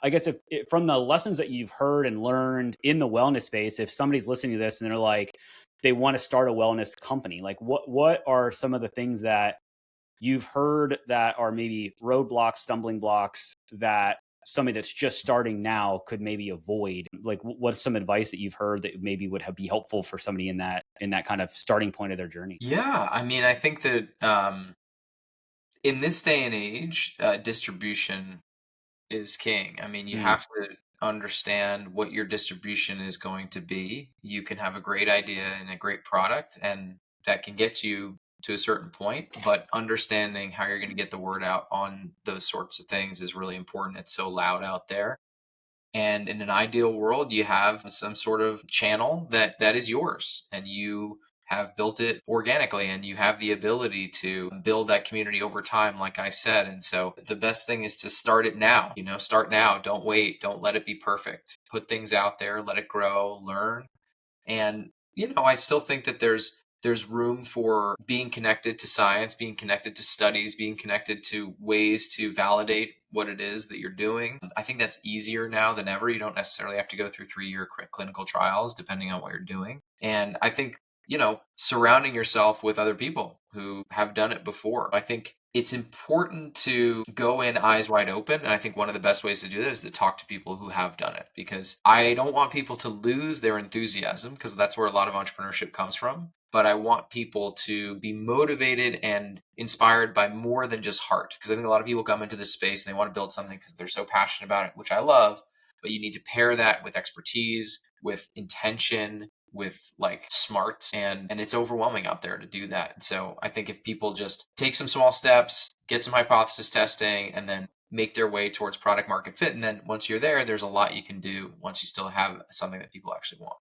I guess from the lessons that you've heard and learned in the wellness space, if somebody's listening to this and they're like, they want to start a wellness company, like what are some of the things that you've heard that are maybe roadblocks, stumbling blocks that somebody that's just starting now could maybe avoid? Like, what's some advice that you've heard that maybe would be helpful for somebody in that kind of starting point of their journey? Yeah, I mean, I think that in this day and age, distribution is king. I mean, you Mm, have to understand what your distribution is going to be. You can have a great idea and a great product, and that can get you to a certain point, but understanding how you're going to get the word out on those sorts of things is really important. It's so loud out there. And in an ideal world, you have some sort of channel that is yours, and you have built it organically, and you have the ability to build that community over time, like I said. And so the best thing is to start it now. Start now. Don't wait. Don't let it be perfect. Put things out there, let it grow, learn. And I still think that there's room for being connected to science, being connected to studies, being connected to ways to validate what it is that you're doing. I think that's easier now than ever. You don't necessarily have to go through 3-year clinical trials depending on what you're doing. And I think, surrounding yourself with other people who have done it before. I think it's important to go in eyes wide open. And I think one of the best ways to do that is to talk to people who have done it, because I don't want people to lose their enthusiasm, because that's where a lot of entrepreneurship comes from. But I want people to be motivated and inspired by more than just heart. Because I think a lot of people come into this space and they want to build something because they're so passionate about it, which I love. But you need to pair that with expertise, with intention, with like smarts, and it's overwhelming out there to do that. And so I think if people just take some small steps, get some hypothesis testing, and then make their way towards product market fit, and then once you're there, there's a lot you can do once you still have something that people actually want.